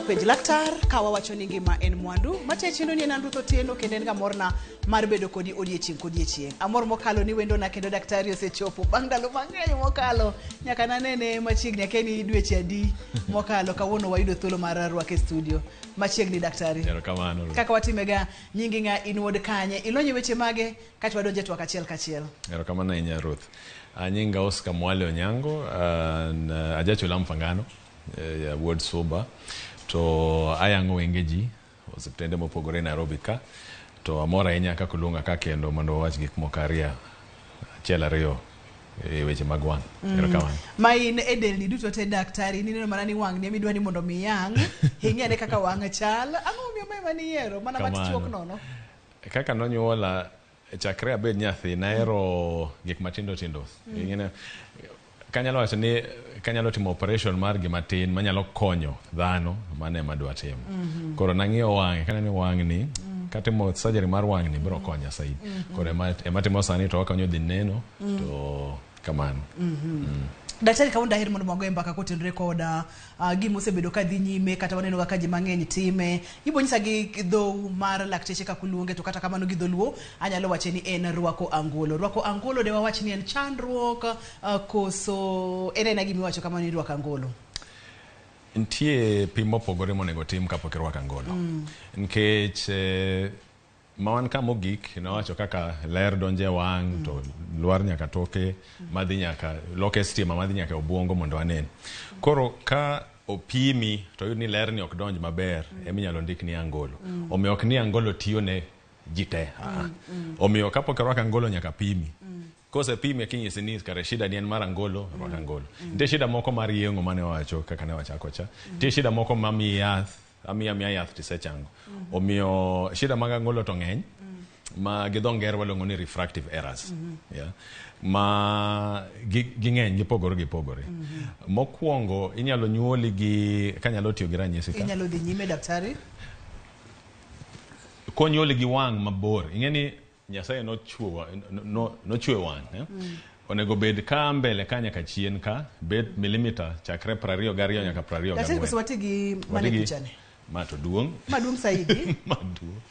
penj laktar kawa wacho ni ngima en mwandu matechino ni nandu to tieno kendo en gamorna mar bedo kodi odiechieng amor mokalo ni wendo na kendo daktari osechopo bang' ndalo mang'eny mokalo nyaka nanene machiegni akeni dweche adi mokalo kawuono wayudo thuolo mar rwake studio machiegni daktari kaka watimega nyingi nga inwod kanye ilonye weche mage kati wadonje twak achiel kachiel erokamano ahinya Ruth nyinga Oscar Mwale Onyango ajachula mfangano ya ward soba to ayango wengeji osiptende mopogore Nairobi ka to amora ahinya kaka luonga ka kendo mondo wach gik mokaria achiel ariyo weche mag wang' erokamano ma in edelni duto te daktari ni neno mana ni wang' ni midwa ni mondo mi yang ing'ene kaka wang' chal ang'o miyo mai mani yiero mana matichuok nono kaka nonyuola chakre abed nyathi naero gik matindo tindo ing'ene kanyalo wacho ni kanyalo timo operation mar gima tin manyalo konyo dhano mane madwa timo koro nang'iyo wang'e kana ni wang' ni katimo surgery mar wang' ni biro konya saidi koro ema timo sani to wakonyo dhi neno to kamano daktari kaunda heri mondo magoe mbaka kotenre koda gima osebedo ka dhi nyime kata waneno kaka ji mang'eny time ibonyisa gi dho mar lakteche kaka luonge to kata kamano gi dholuo anyalo wache ni en Rwako angolo de wawach ni en chandruok koso en gima wacho kamano ni Rwako angolo nitie pim mopogore monego tim kapok irwako angolo nikech mawan ka mogik nawacho kaka ler donje wang' to luar nyaka toke madhi nyaka loke stima madhi nyaka obwongo mondo anen koro ka opimi to yud ni ler ni ok donj maber eminyalo ndik ni angolo omiyo ok ni angolo tiyo ne jite omiyo kapok irwako angolo nyaka pimi kose pime kinyisi ni kare shida ni en mar angolo rwako angolo nitie shida moko mar yeng'o mane wacho kaka ne wachako cha nitie shida moko mamiyi yath amiya yath tisechango omiyo shida mag angolo to ng'eny ma gi dho ngere waluongo ni refractive errors ma ging'eny gipogore mokwongo inyalo nyuoli gi kanyalo tiyo gi ranyisi ka inyalo dhi nyime daktari konyuoli gi wang' mabor ing'eni Nyasaye nochwe wang' onego bed ka mbele ka nyaka chien ka bed milimita chakre 22 nyaka 24 daktari kuswati gi mane pichane mato duong' saidi maduong'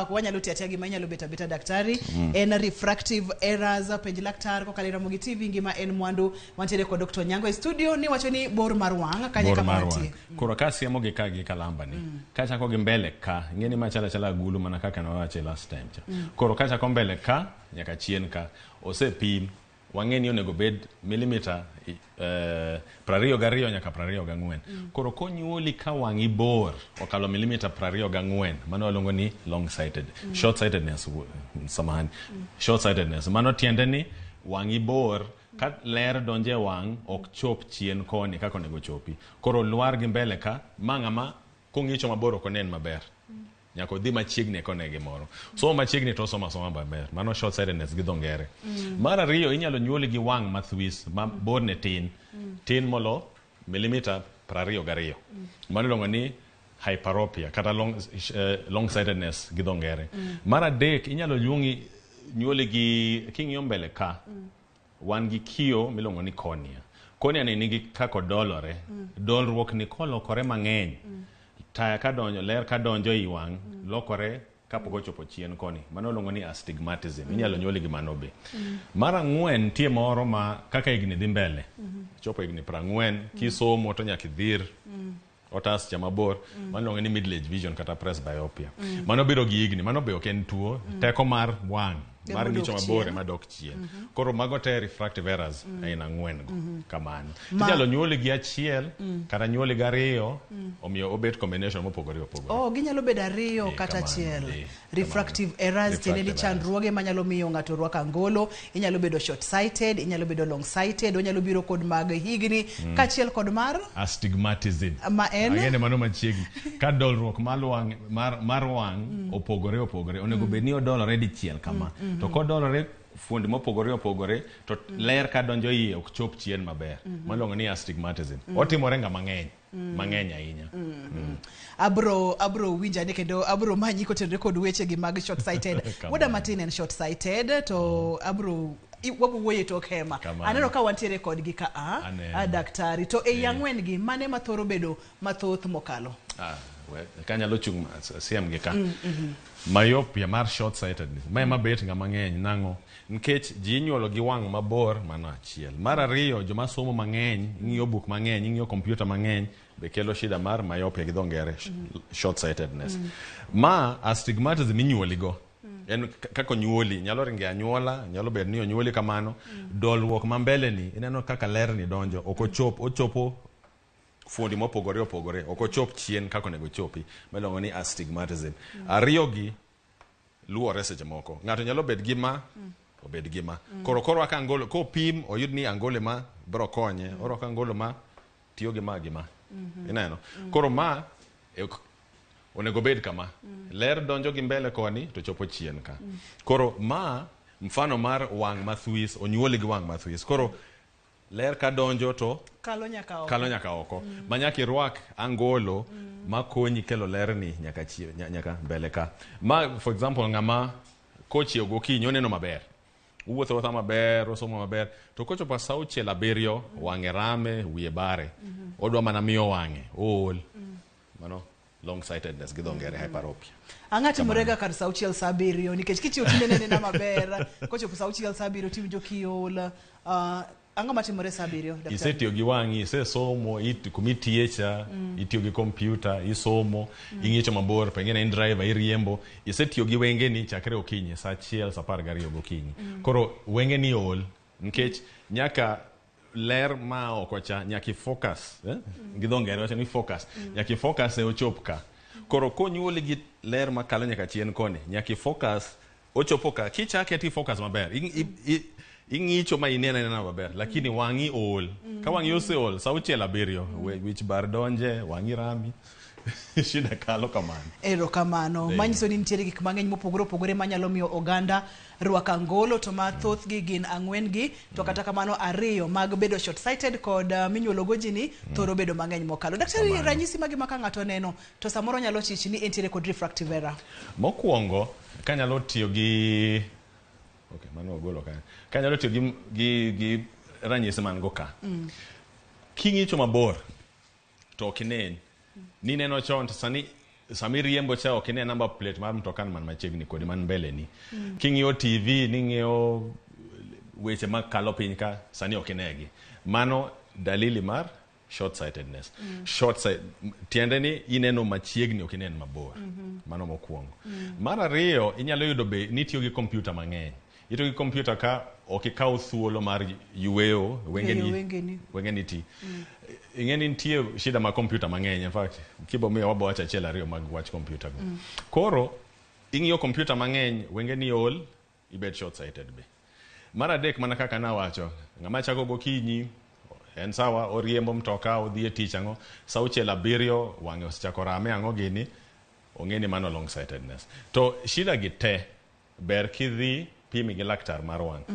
wanyalo tiatia gima inyalo beta daktari en refractive errors penj laktar kokalo Ramogi TV ngima en mwandu wantiere kod Dr. Onyango e studio ni wacho ni bor mar wang' kanya kama nitie koro ka siemo gi ka gi kalamba ni ka chako gi mbele ka ngeni machala agulu mana kaka nawache last time cha koro ka chako mbele ka nyaka chien ka osepim wang'eni onego bed milimita 22 nyaka 24 koro konyuoli ka wang'i bor okalo milimita 24 mano waluongo ni long sighted short sightedness mano tiende ni wang'i bor ka ler donje wang' ok chop chien koni kaka onego chopi koro luar gi mbele ka mang'ama kong'icho mabor ok onen maber nyako dhi machiegni kone gimoro so machiegni to soma maber mano short sightedness gi dho ngere mar ariyo inyalo nyuoli gi wang' mathwis ma borne tin molo milimita 22 mano iluongo ni hyperopia kata long sightedness gi dho ngere mar adek inyalo nyuoli gi king'iyo mbele ka wan gi kiyo miluongo ni cornea ni nigi kako dolore dolruok ni kolokore mang'eny taya ka donjo ler ka donjo i wang' lokore kapok ochopo chien koni mano luongo ni astigmatism inyalo nyuoli gi mano be mar ang'wen tie moro ma kaka igni dhi mbele chopo igni 40 kisomo to nyaka idhir otas cha mabor mano luongo ni middle age vision kata presbyopia mano biro gi igni mano be ok en tuo teko mar wang' mar ngicho mabor ma dok chien koro mago te refractive errors aina 4 go kamano inyalo nyuoli gi achiel kata nyuoli gi ariyo omiyo obet combination mopogore ginyalo bedo ariyo kata achiel refractive errors tiende ni chandruoge manyalo miyo ng'ato rwako angolo inyalo bedo short sighted inyalo bedo long sighted onyalo biro kod mag higni kachiel kod mar astigmatism ma en agene mano machiegni ka dolruok mar wang' opogore onego bed ni odolore dichiel kama to kodolore fuondi mopogore to ler ka donjo iye ok chop chien maber maluongo ni astigmatism otimore nga mang'eny ahinya abro winjane kendo abro manyi kotenre kod weche gi mag short sighted woda matin en short sighted to abro wabuwoye tok hema aneno ka wantiere kodgi ka daktari to e yang'wen gi mane mathoro bedo mathoth mokalo kanyalo chung siem gi ka myopia mar short sightedness ma bet ngama ng'eny nango nikech ji inyuolo gi wang' mabor mano achiel mar ariyo joma somo mang'eny ing'iyo buk mang'eny ing'iyo kompyuta mang'eny be kelo shida mar myopia gi dho ngere short sightedness ma astigmatism inyuoligo en kako nyuoli nyalo ringe anyuola nyalo bed ni onyuoli kamano dolruok ma mbele ni ineno kaka ler ni donjo ochopo fuondi mopogore opogore okochop chien kako nego chopi melongo ni astigmatism ariyo gi luore seche moko ng'ato nyalo bed gima obed gima koro aka angolo ko pim oyud ni angolo ma bro konye oro ka angolo ma tiyo gi gima ineno koro ma onego bed kama ler donjo gi mbele koni to chopo chien ka koro ma mfano mar wang' mathwis onyuoli gi wang' mathwis koro ler ka donjo to kalo nyaka oko manyaka irwak angolo makonyi kelo ler ni nyaka mbele ka ma for example ng'ama kochiewo gokinyi oneno maber uwuotho maber osomo maber to kochopo sa 6-7 wang'e rame wiye bare odwa mana miyo wang'e ool mano long sightedness gi dho ngere hyperopia ang'ati morega kar sa 6-7 nikech kichiwo tinene na maber kochopo sa 6-7 tiwinjo kiol ang'o matimore sa 7 daktari isetiyo gi wang'i isesomo kumitiecha itiyo gi kompyuta isomo ing'icho mabor pengine in driver iriembo isetiyo gi wengeni chakre okinyi sa 1 sa 12 gokinyi koro wengeni ol nikech nyaka ler ma okocha nyaki focus gi dho ngere wacho ni focus nyaki focus e ochop ka koro konyuoli gi ler makalo nyaka chien koni nyaki focus ochopo ka kichake ti focus maber ing'icho ma inena maber lakini wang'i ol ka wang'i oseol sa 6-7 wich bar donje wang'i rami shida kalo kamano erokamano manyiso ni nitiere gik mang'eny mopogore opogore manyalo miyo oganda rwako angolo to mathoth gi gin ang'wen gi to kata kamano ariyo mag bedo short sighted kod minyuolo go jini thoro bedo mang'eny mokalo daktari ranyisi magi maka ng'ato neno to samoro nyalo chichi ni entiere kod refractive error mokwongo kanyalo tiyo gi mano ogolo kanyalo tiyo gi ranyisi man go ka king'icho mabor to okinen ni neno chon to sami riembo cha okine number plate mar mtokan man machiegni kodi man mbele ni king'iyo TV ning'iyo weche makalo piny ka sani okinegi mano dalili mar short sightedness short sight tiende ni ineno machiegni okinen mabor mano mokwongo mar ariyo inyalo yudo be nitiyo gi kompyuta mang'eny itiyo gi kompyuta ka okikaw thuolo mar yueyo wengeni ti ing'eni nitie shida ma kompyuta mang'eny in fact kibomiyo wabo wacha achiel ariyo mag wach kompyuta go koro ing'iyo kompyuta mang'eny wengeni ol ibed short sighted be mar adek mana kaka nawacho ng'ama chako gokinyi en sawa oriembo mtoka odhi e tich ang'o sa 6-7 wang'e osechako rame ang'o gini ong'eni mano long sightedness to shida gi te ber kidhi pimi gi laktar mar wang'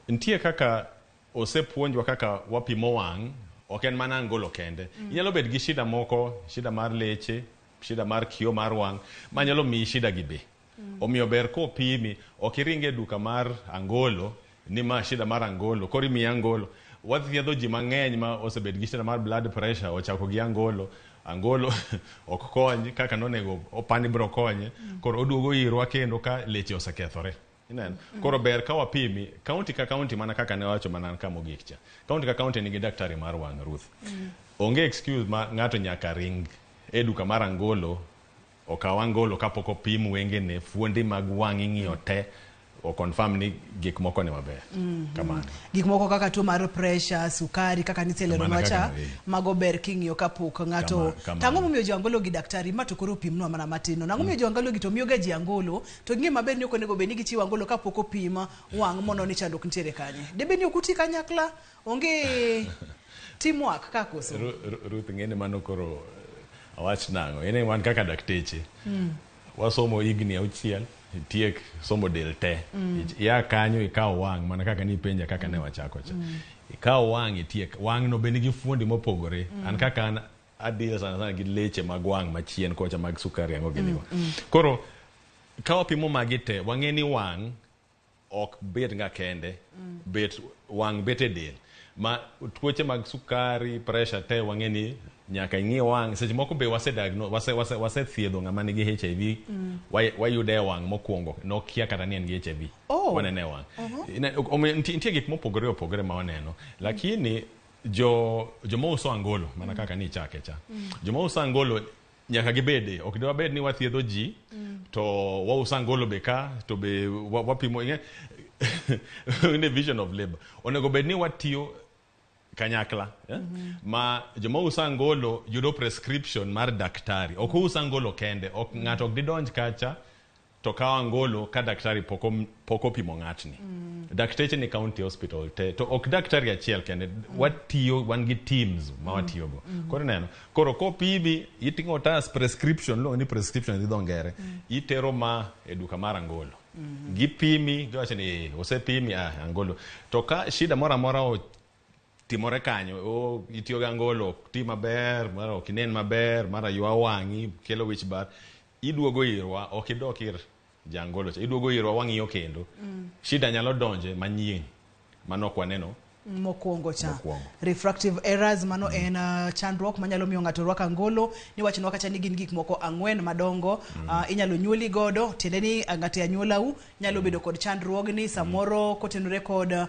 nitie kaka osepuonjwa kaka wapimo wang' ok en mana angolo kende inyalo bed gi shida moko shida mar leche shida mar kiyo mar wang' manyalo miyi shida gi be omiyo ber ko pimi ok iringe duka mar angolo ni ma shida mar angolo koro imiyi angolo wathiedho ji mang'eny ma osebed gi shida mar blood pressure ochako gi angolo ok kony kaka nonego opani bro konye koro oduogo irwa kendo ka leche osekethore ineno koro ber ka wapimi kaunti ka kaunti mana kaka ne wacho manan ka mogik cha kaunti ka kaunti nigi daktari mar wang' Ruth onge excuse ma ng'ato nyaka ring e duka mar angolo okaw angolo kapok opim wengene fuondi mag wang' ing'iyo te o confirm ni gik moko ne maber kamano gik moko kaka tuo mar pressure sukari kaka niselero macha mago ber king'iyo kapok ng'ato tango momiyo ji angolo gi daktari ma to koro pimnwa mana matino nango momiyo ji angolo gi to miyo ga ji angolo to ng'e maber ni okonego bed ni gichiwo angolo kapok opim wang' mono ni chandruok nitiere kanye debe ni okuti kanyakla onge teamwork ka koso Ruth ng'ene mano koro awach nango ene wan kaka dakteche wasomo igni 6 tiek somo del te ya kanyo ikaw wang' mana kaka ni penja kaka ne wachako cha ikaw wang' itiek wang' no bende gi fuondi mopogore an kaka an adil sana gi leche mag wang' machien kocha mag sukari ang'o ginigo koro ka wapimo magi te wang'eni wang' ok bet nga kende bet wang bete del ma tuoche mag sukari pressure te wangeni nyaka ing'i wang seche moko be wase thiedho ng'ama nigi HIV wayude wang mokwongo nokia kata ni en gi HIV wanene wang nitie gik mopogore ma waneno lakini jomouso angolo mana kaka ni chake cha jomouso angolo nyaka gibede ok dewa bed ni wathiedho ji to wauso angolo be ka to be wapimo in a vision of labor onego bed ni watiyo kanyakla ma jomouso angolo yudo prescription mar daktari ok ouso angolo kende ok ng'ato ok didonj kacha to kawo angolo ka daktari pok opimo ng'atni dakteche ni county hospital te to ok daktari achiel kende watiyo wan gi teams ma watiyogo koro neno koro kopimi iting'o otas prescription luongo ni prescription dhi dho ngere itero ma e duka mar angolo gipimi giwacho ni osepimi angolo to ka shida moro amora timore kanyo itiyo gi angolo ok ti maber mara ok inen maber mara ywa wang'i kelo wich bar iduogo irwa ok idok ir jangolo cha iduogo irwa wang'iyo kendo shida nyalo donje manyien manok waneno mokwongo cha refractive errors mano en chandruok manyalo miyo ng'ato rwako angolo ni wach nwa kacha ni gin gik moko ang'wen madongo inyalo nyuoli godo tiende ni ng'ato anyuolau nyalo bedo kod chandruogni samoro kotenore kod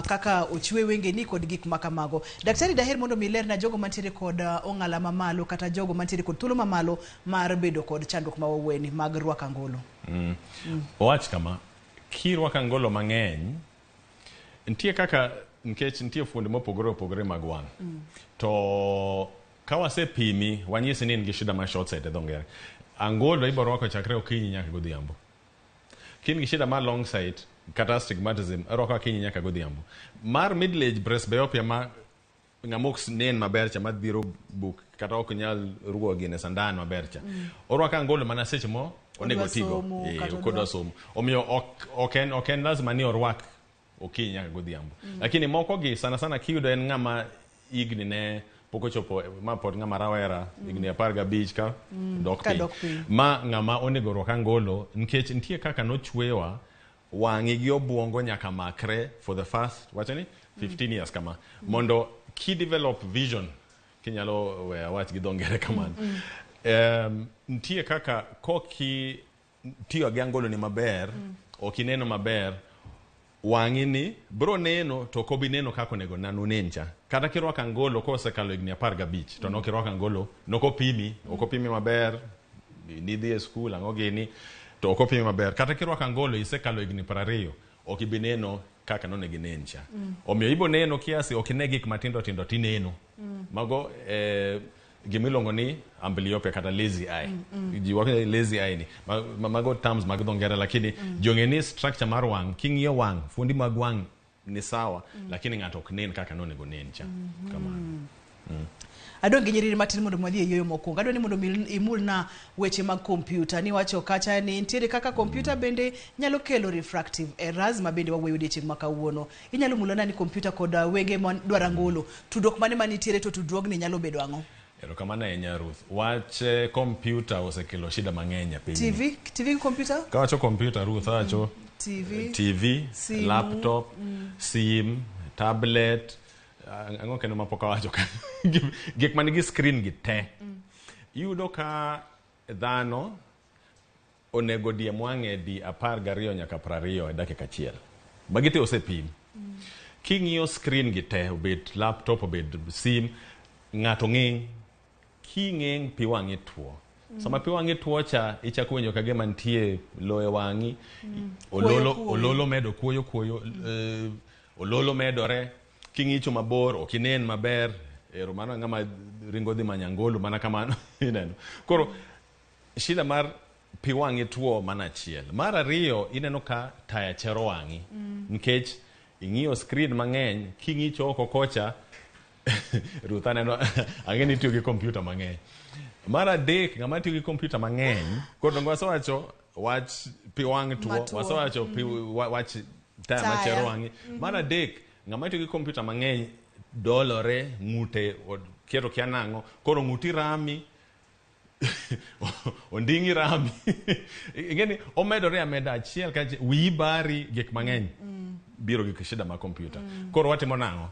kaka ochwe wengeni kod gik makamago. Daktari daher mondo mi lerna jogo mantiere kod ong'ala mamalo kata jogo mantiere kod thuolo mamalo mar bedo kod chandruok mawaweni mag rwako angolo. Owach kama kirwako angolo mang'eny nitie kaka nkech nitie fuonde mopogore mag wang' to ka wasepimi wanyisi ni in gi shida ma short sight dho ngere angolo ibo rwako chakre okinyi nyaka godhiambo kin gi shida ma long sight kata astigmatism rwako okinyi nyaka godhiambo mar middle age presbyopia ma ng'amok nen maber cha madhiro buk kata ok nyal ruwo gine sandan maber cha orwako angolo mana seche mo onego tigo kodwa somo omiyo ok en lazima ni orwak okinyi nyaka godhiambo lakini moko gi sana kiyudo en ng'ama igni ne pok ochopo ma pod ng'ama rawera igni 15 ka dok piny ma ng'ama onego rwak angolo nikech nitie kaka nochwewa wang'i gi obwongo nyaka makre for the first wachani 15 years kama mondo ki develop vision kinyalo we awach gi dho ngere kamano nitie kaka koki tiyo gi angolo ni maber ok ineno maber wang'i ni bro neno to kobi neno kako nego nanu nencha kata kirwako angolo kosekalo igni 15 to nokirwako angolo nokopimi okopimi maber nidhi e skul ang'o gini to okopimi maber kata kirwako angolo isekalo igni 20 ok ibi neno kaka nonego nencha omiyo ibo neno kiasi ok ine gik matindo tineno mago gimilongo ni amblyopia kata lazy eye jiwako lazy eye ni mago terms mag dho ngere lakini jonge ni structure mar wang' king'iyo wang' fuondi mag wang' ni sawa lakini ng'ato ok nen kaka nonego nen cha kamano adong gi nyiriri matin mondo mwadhi e yoyo mokwongo adwa ni mondo imulna weche mag kompyuta ni wacho kacha ni nitiere kaka kompyuta bende nyalo kelo refractive errors ma bende wawuoyo odiochieng' ma kawuono inyalo mulona ni kompyuta kod wenge dwaro angolo tudruok mane manitiere to tudruogni nyalo bedo ang'o? Erokamano ahinya Ruth. Wach kompyuta osekelo shida mang'eny e piny. TV kompyuta? Ka wacho kompyuta Ruth wacho TV, laptop, sim, tablet, ang'o kendo mapok awacho ka. Gik manigi screen gi te. Iyudo ka dhano onego diem wang'e di 12 nyaka 20 e dakika achiel. Magi te osepim. King'iyo screen gi te obed laptop obed sim ng'ato ng'eng king'eng pi wang'i tuo sama pi wang'i tuo cha ichako winjo kage mantie loe wang'i ololo medo kuoyo ololo medore king'icho mabor ok inen maber ero mano ng'ama ringo dhi manyangolo mana kamano ineno koro shida mar pi wang'i tuo mana achiel mar ariyo ineno ka taya chero wang'i nikech ing'iyo screen mang'eny king'icho oko kocha Ruth aneno ang'eni tiyo gi kompyuta mang'eny mar adek ng'ama tiyo gi kompyuta mang'eny koro wasewacho wach pi wang' tuo wasewacho wach taya machero wang'i mar adek ng'ama tiyo gi kompyuta mang'eny dolore ng'ute keto kia nang'o koro ng'uti rami ondingi rami ingeni omedore ameda achiel ka wi bari gik mang'eny biro gi shida ma kompyuta koro watimo nang'o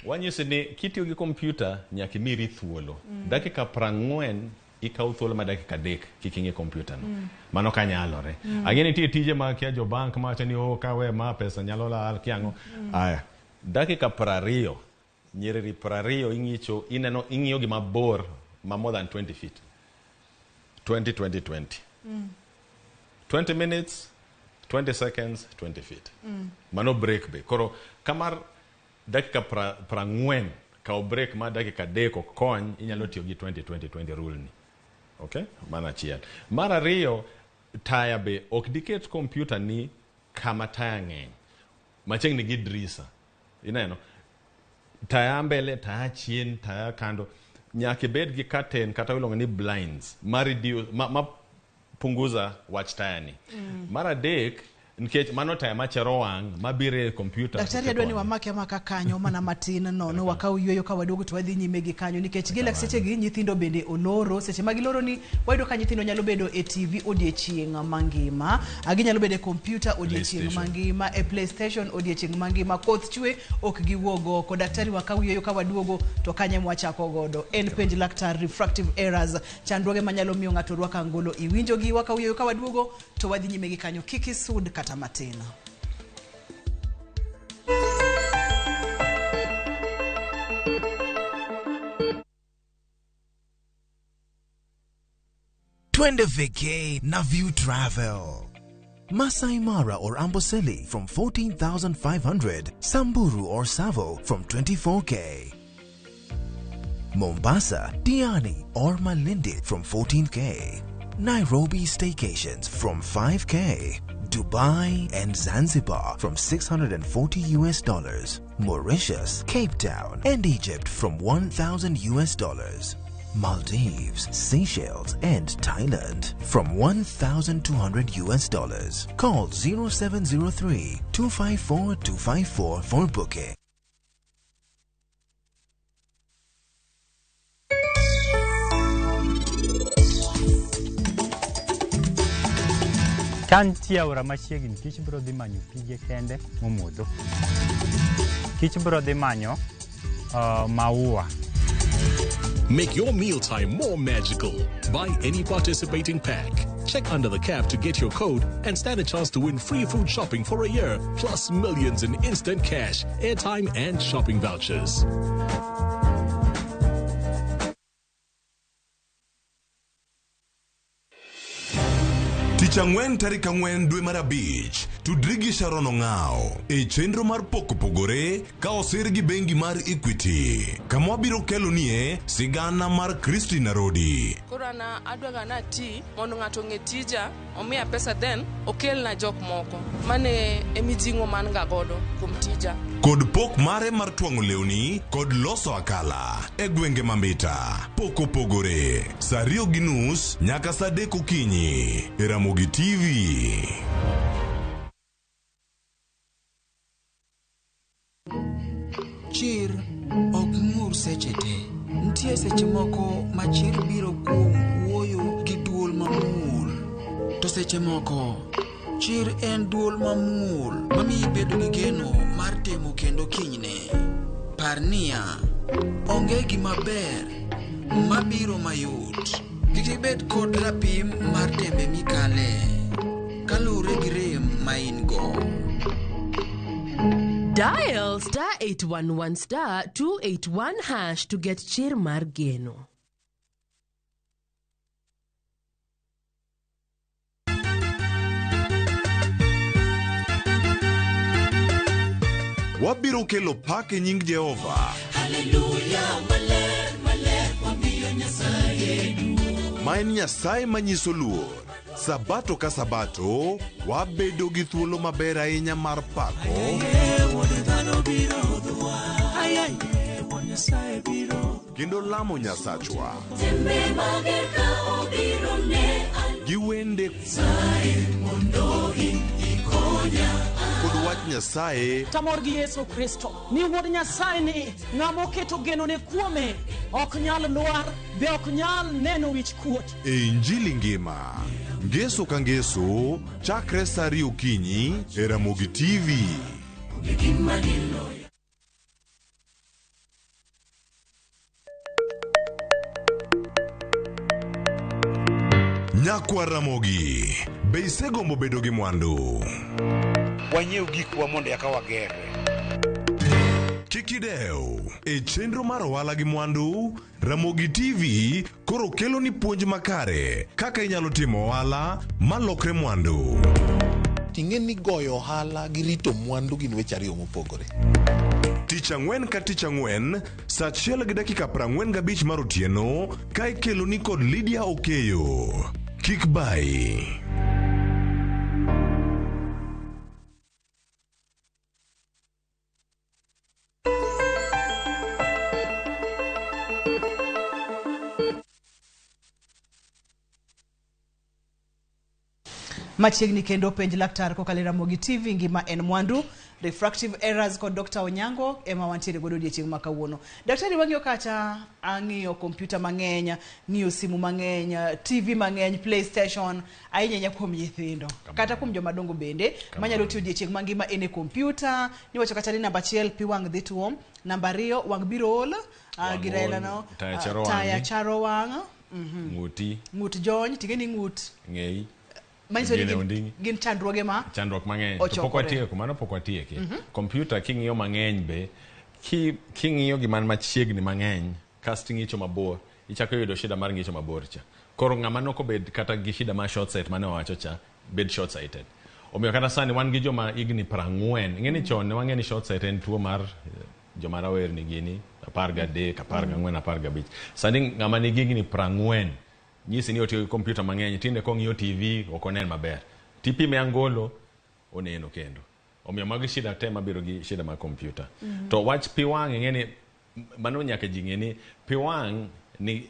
wanyisi ni kitiyo gi kompyuta nyaka imiri thuolo dakika 40 ikaw thuolo ma dakika 3 kikinge kompyuta no mano kanyalore ageni tie tije ma kia jo bank ma wacho ni kawe ma pesa nyalo lal kiango aya dakika 20 nyiriri 20 ing'icho ineno ing'iyo gi mabor ma more than 20 feet 20 20 minutes 20 seconds 20 feet mano break be koro kamar dakika 40 ka break ma dakika 3 kony inyalo tiyo gi 20 rule ni okay mana chiel mara riyo taya be ok diket kompyuta ni kama taya ng'eny machiegni gi drisa ineno taya mbele taya chien taya kando nyaka bed gi curtain kata ilongo ni blinds ma punguza wach taya ni mara dek nikech mano taya machero wang' mabire kompyuta daktari adwa ni wamake maka kanyo mana matin no wakau yweyo ka waduogo to wadhi nyime gi kanyo nikech gilak seche gi nyithindo bende oloro seche ma giloro ni wayudo ka nyithindo nyalo bedo e TV odiechieng' mangima ginyalo bedo e kompyuta odiechieng' mangima e PlayStation odiechieng' mangima koth chwe ok giwuogo ko daktari wakau yweyo ka waduogo to kanye mwachako godo en penj laktar refractive errors chandruoge manyalo miyo ng'ato rwako angolo iwinjo gi wakau yweyo ka waduogo to wadhi nyime gi kanyo kiki sud kata matina. Twende vacay na View Travel. Masai Mara or Amboseli from 14,500. Samburu or Savo from 24K. Mombasa, Diani or Malindi from 14K. Nairobi staycations from 5K. Dubai and Zanzibar from $640. Mauritius, Cape Town and Egypt from $1,000. Maldives, Seychelles and Thailand from $1,200. Call 0703-254-254 for booking. Kantia ora machiegni kich bro dhi manyo pige kende momodho. Kich bro dhi manyo maua. Make your mealtime more magical. Buy any participating pack. Check under the cap to get your code and stand a chance to win free food shopping for a year, plus millions in instant cash, airtime and shopping vouchers. Tichangwen tarika ngwen dwe marabich tudrigi Sharono ng'ao e chenro mar poko pogore ka osir gi bengi mar Equity kama biro kelo nie sigana mar Christina Rodi korana adwaga na ti mondo ng'ato ng'e tija omiya pesa then okel na jok moko mane emijingo man ga godo kuom tija kod pok mare mar twang'o lewni kod loso akala e gwenge mambita poko pogore saa 2:30 nyaka saa 3 okinyi e Ramogi TV. Chir ok ng'ur seche te. Ntie seche moko ma chir biro kuom wuoyo gi duol mamul. To seche moko chir en duol mamul mamiyi bedo gi geno mar temo kendo kinyne. Par niya, onge gima ber mabiro mayot. Kik ibed kod rapim mar tembe mikale kalure gi rem ma in go. Dial *811 *281# to get chir mar geno. Wabiro kelo pak e nying Jehova. Hallelujah, maler, maler, wamiyo Nyasaye. Ma en Nyasaye manyiso luor. Sabato ka sabato, wabedo gi thuolo maber ahinya mar pako. Kendo lamo Nyasachwa. Gi wende. kod wach Nyasaye. Tamor gi Yesu Kristo ni wuod Nyasaye ni ng'ama oketo geno ne kuome ok nyal lwar be ok nyal neno wich kuot. E Injili ngima ngeso ka ngeso chakre saa 2 okinyi e Ramogi TV. Nyakwa Ramogi, be isegombo bedo gi mwandu? Wanyiew gikwa mondo eka wagerre. Kik idew e chenro mar ohala gi mwandu. Ramogi TV koro kelo ni puonj makare kaka inyalo timo ohala malokre mwandu. Ting'en ni goyo ohala gi rito mwandu gin weche ariyo mopogore. Tich ang'wen ka tich ang'wen saa 1:45 mar otieno ka ikelo ni kod Lydia Okeyo. Kik bai. Machiegni kendo penj laktar kokalo Ramogi TV ngima en mwandu. Refractive errors kod Dr. Onyango ema wantiere godo odiochieng' ma kawuono. Daktari wang'iyo kacha ang'iyo kompyuta mang'eny, ng'iyo simu mang'eny, TV mang'eny, PlayStation, ahinya kuom nyithindo. Kata kuom joma dongo bende manyalo tiyo odiochieng' mangima en e kompyuta. Niwacho kacha ni namba 1 pi wang' dhi tuom, namba 2 wang' biro ol, girela no, taya charo wang', ng'ut jony, tingeni ng'ut ng'ei. Manyiso ni gin chandruoge chandruok mang'eny to pok watieko mano pok watieke. Kompyuta king'iyo mang'eny be king'iyo giman machiegni mang'eny kasti ng'icho mabor ichako yudo shida mar ng'icho mabor cha. Koro ng'ama noko bed kata gi shida mar short sight mane wawacho cha bed short sighted. Omiyo kata sani wan gi joma igni 40. Ing'eni chon ne wang'eni short sight en tuo mar joma rawerni gini 13, 14, 15. Sani ng'ama nigi igni 40 nyisi ni otiyo kompyuta mang'eny tinde kong'iyo TV ok onen maber. Tipime angolo oneno kendo. Omiyo magi shida te mabiro gi shida mar kompyuta. To wach pi wang' ing'eni mano nyaka ji ng'eni pi wang' ni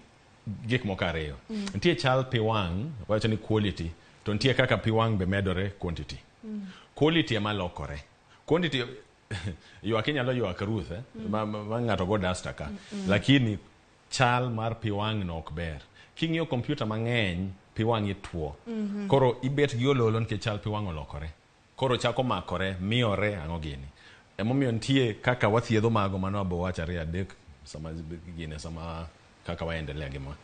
gik moko ariyo. Nitie chal pi wang' wacho ni quality to nitie kaka pi wang' be medore quantity. Quality ema lokore. Quantity ywak inyalo ywak Ruth ma ng'ato go dasta ka. Lakini chal mar pi wang' no ok ber. King'iyo kompyuta mang'eny pi wang' ituo. Koro ibet gi ololo nikech chal pi wang' olokore. Koro chako makore miyore ang'o gini. Emomiyo nitie kaka wathiedho mago mano abo wacho 2 3 sama gine sama kaka waendelea gi ma.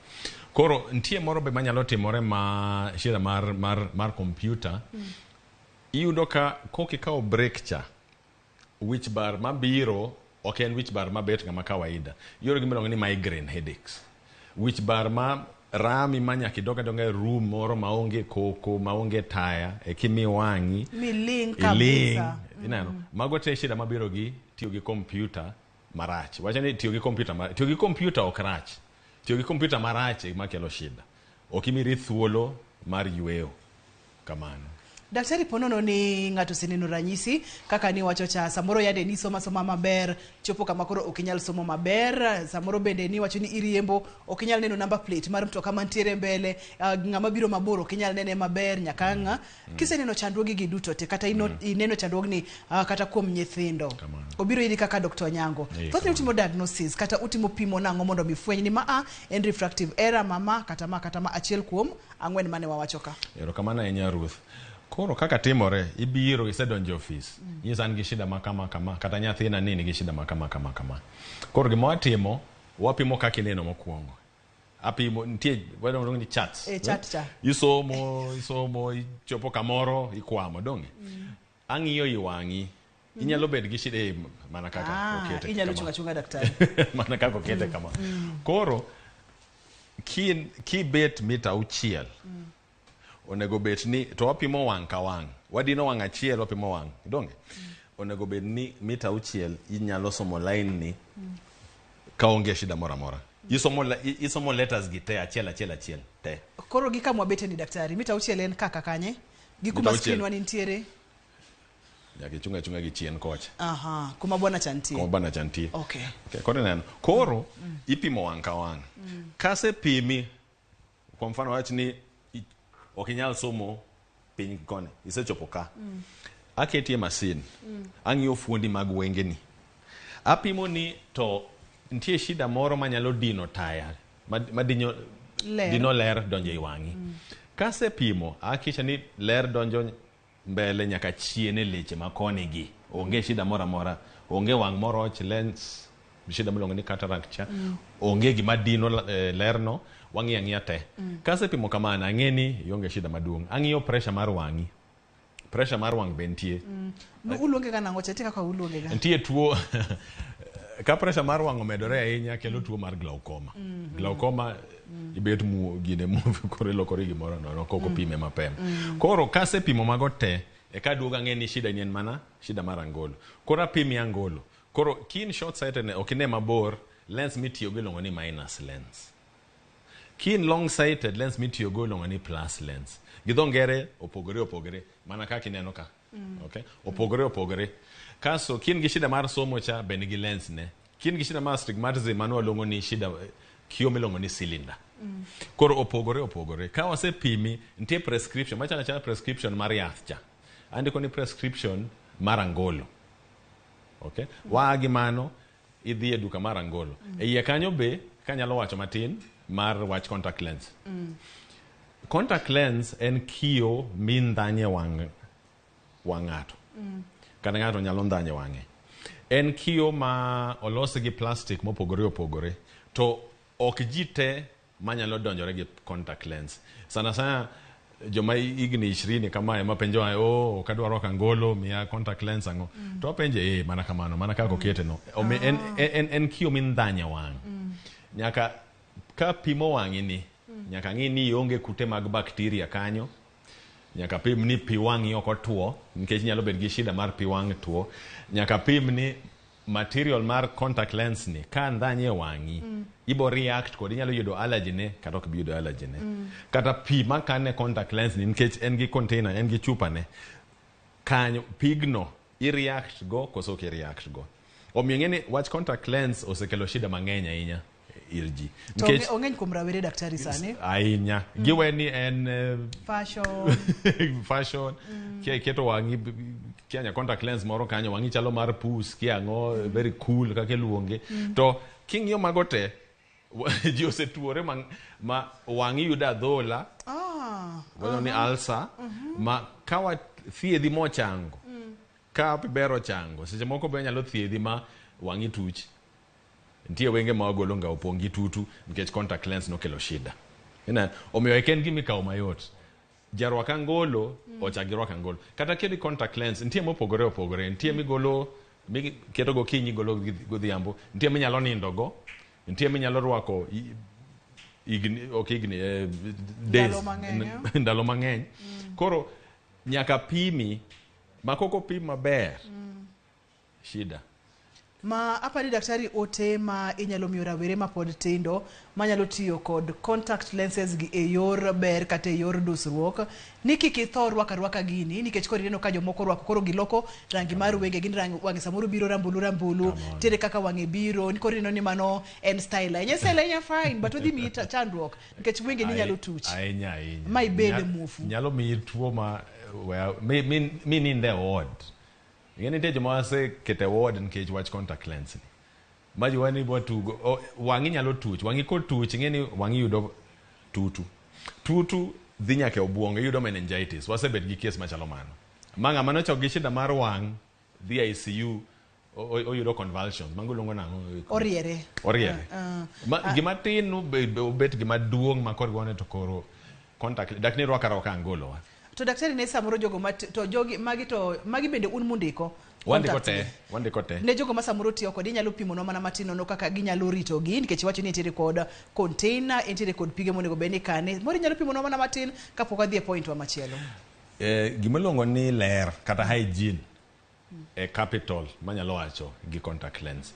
Koro nitie moro be manyalo timore ma shida mar kompyuta. Iyudo ka kokikawo break cha which bar mabiro ok en which bar mabet ng'ama kawaida. Iyudo gimiluongo ni migraine headaches. Which bar ma rami manya kidoga donga room moro maonge koko maonge taya e kimi wangi miling kabisa mago te shida mabiro gi tiyo gi kompyuta marach. Wacha ni tiyo gi kompyuta ok rach. Tiyo gi kompyuta marach ma kelo shida. Okimiri thuolo mar yueyo kamano. Daktari ponono ni ng'ato seneno ranyisi kaka ni wacho cha samoro yade ni soma maber chopo kama koro okinyal somo maber, samoro bende ni wacho ni iriembo okinyal neno number plate mar mtoka mantiere mbele, ng'ama biro maboro okinyal nene maber nyakanga. Kiseneno chandruogi gi duto te kata ineno chandruogni kata kuom nyithindo obiro iri kaka Dr. Onyango. Thothne utimo diagnosis kata utimo pimo nang'o mondo mifweny ni en refractive error mama kata ma achiel kuom ang'wen mane wawacho ka. Erokamano ahinya Ruth. Koro kaka timore ibiro isedonjo office nyisa an gi shida makama kata nyathina nini gi shida makama. Koro gima watimo wapimo kaka ineno mokwongo. Apimo nitie wadongo ni charts. Chat cha. Isomo ichopo kamoro ikwamo donge. Ang'iyo iwang'i. Inyalo bed gi shida mana kaka okete. Inyalo chunga daktari. Mana kaka okete kama. Koro ki bet mita 6 onego bet ni to wapimo wang' ka wang'. Wadino wang' achiel wapimo wang'. Donge? Onego bet ni mita 6 inyalo somo line ni ka onge shida mora mora. Isomo letters gi te achiel te. Koro gi kamwa bete ni daktari mita 6 en kaka kanye? Gi kuma screen wani ntiere? Yaki chunga gi chien kocha. Kuma bwana chantie. Okay. Koro neno. Koro ipimo wang' ka wang'. Kase pimi kwa mfano wachi ni okinyal somo piny kone isechopo ka aketie masin ang'iyo fuondi mag wengeni apimo ni to nitie shida moro manyalo dino taya madinyo dino ler donjo i wang'i kasepimo akicha ni ler donjo mbele nyaka chien e leche makonigi onge shida moro amora onge wang' moroch lens shida miluongo ni cataract cha onge gima dino lerno wang'i ang'iya te kasepimo kamano ang'e ni ionge shida maduong' ang'iyo pressure mar wang'i pressure mar wang' be nitie uluonge ga nang'o chete kaka uluonge ga nitie tuo ka pressure mar wang' omedore ahinya kelo tuo mar glaucoma glaucoma ibet mu gine mu kore lokore gimoro no koko pime mapema koro kasepimo mago te e ka duoga ng'e ni shida ni en mana shida mar angolo koro apimi angolo koro kin short sighted okine mabor lens mitiyogo iluongo ni minus lens kin long sighted lens mitiyogo iluongo ni plus lens gi dho ngere opogore mana kaka ineno ka okay opogore kaso kin gi shida mar somo cha be nigi lens ne kin gi shida mar astigmatism mano waluongo ni shida kio miluongo ni cylinder koro opogore ka wasepimi nitie prescription machana prescription mar yath cha andiko ni prescription mar angolo okay wagi mano idhi e duka mar angolo e iye kanyo be kanyalo wacho matin mar wach contact lens contact lens en kio mindhanye wang' ng'ato kata ng'ato nyalo ndhanye wang'e en kio ma olosi gi plastic mopogore to ok ji te manyalo donjore gi contact lens sana joma igni 20 kamae mapenjo ok adwaro angolo miya contact lens ang'o to apenje mana kamano mana kaka okete no en kio mindhanye wang' nyaka ka pimo wang'i ni nyaka ng'i ni onge kute mag bakteria kanyo nyaka pim ni pi wang'i ok otuo nikech nyalo bet gi shida mar pi wang' tuo nyaka pim ni material mar contact lens ni ka ndhanye wang'i ibo react kod inyalo yudo allergy ne kata ok bi yudo allergy ne kata pi makane contact lens ni nikech en gi container en gi chupa ne kanyo pigno i react go koso ok react go omiyo ng'eni wach contact lens osekelo shida mang'eny ahinya ir ji nikech ong'eny kuom rawere daktari sani ahinya giweni en fashion keto wang'i kianya contact lens moro kanyo wang'i chalo mar pus kiang'o very cool kaka luonge to king'iyo mago te ji osetuore ma wang'i yudo adhola wano ni ulcer ma kawa thiedhi mochango ka bero chango seche moko be nyalo thiedhi ma wang'i tuch nitie wenge ma ogolo nga opong' gi tutu nikech contact lens nokelo shida omiyo eken gimi kawo mayot jarwak angolo ochak gi rwak angolo kata kedi contact lens nitie mopogore nitie migolo miketo gokinyi golo godhiambo nitie minyalo nindo go nitie minyalo rwako ndalo mang'eny koro nyaka pimi makoko pim maber shida ma apani daktari ote ma inyalo miyo rawere ma pod tindo manyalo tiyo kod contact lenses gi e yor ber kata e yor dusruok ni kik ithor rwaka gini nikech koro ineno ka jomoko rwako koro giloko rangi mar wenge gin wang'e samoro biro rambulu tere kaka wang'e biro ni koro ineno ni mano en style enya fine but odhi miyi chandruok nikech wenge ni nyalo tuch ahinya ma ibede mufu nyalo miyi tuo ma mi ninde ward ngeni te joma se kete ward nikech wach contact lens ni maji wani bo tugo wang'i nyalo tuch wang'i kod tuch ngeni wang'i yudo tutu dhi nyaka obwongo yudo meningitis wasebet gi case machalo mano manga mano chok gi shida mar wang' dhi ICU oyudo convulsions mangolongo nang'o oriere gima tin obet gima duong' ma kor gone to koro contact dak ni rwaka angolo to daktari ne samoro jogo to jogi magi bende un mundiko wandiko te ne jogo ma samoro tiyo kod inyalo pimo no mana matin no kaka ginyalo rito gi nikech wacho ni entiere kod container entiere kod pige monego beni kane moro inyalo pimo no mana matin kapok adhi e point wa machielo gima luongo ni ler kata hygiene capital manyalo wacho gi contact lens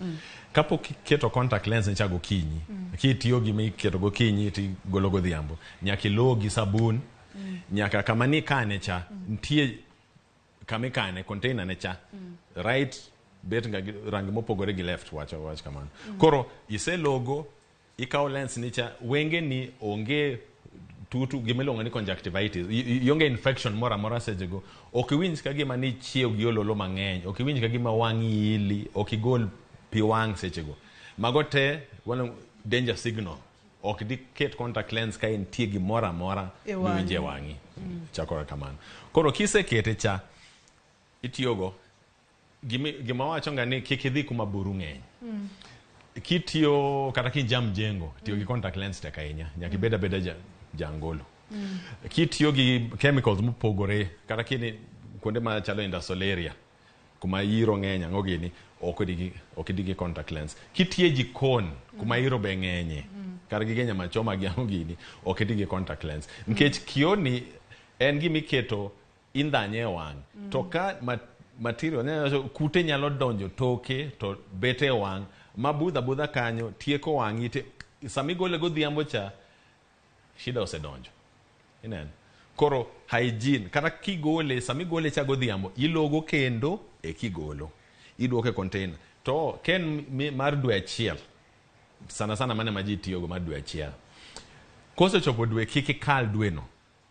kapok keto contact lens ni chago kinyi kitiyo gi miketo go kinyi ti golo godhiambo nyaka ilogi sabun nyaka kama ni kane cha ntie kama kane container ne cha right bet rangi mopogore gi left wach kamano koro ise logo ikaw lens ni cha wenge ni onge tutu gimiluongo ni conjunctivitis, ionge infection mora mora sejego, ok iwinj ka gima ni chiew gi ololo mang'eny, ok iwinj ka gima wang'i ili, ok igol pi wang' sechego. Mago te wala danger signal. Ok di ket contact lens ka intie gimora mora miwinje wang'i. Chakora kamano. Koro kisekete cha itiyogo gima wachonga ni kik idhi kuma buru ng'eny. Kitiyo kata kijam jengo tiyo gi contact lens tek ahinya, nyaka ibed abeda jangolo. Kitiyo gi chemicals mopogore kata kini kuonde ma chalo industrial area kuma iro ng'eny ang'o gini ok idigi contact lens. Kitiyo jikon kuma iro be ng'enye kata gi genya machoma gi ang'o gini ok idigi contact lens. Nikech kioni en gimiketo indhanye wang'. To ka material kute nyalo donjo toke to bete wang' mabudha kanyo tieko wang'i te samigole godhiambo cha shida osedonjo. Inen. Koro hygiene kata kigole samigole cha godhiambo ilogo kendo kigolo. Iduoke container. To ken mar dwe achiel. Sana mane maji tiyogo mar dwe achiel. Kosechopo dwe kik kal dweno.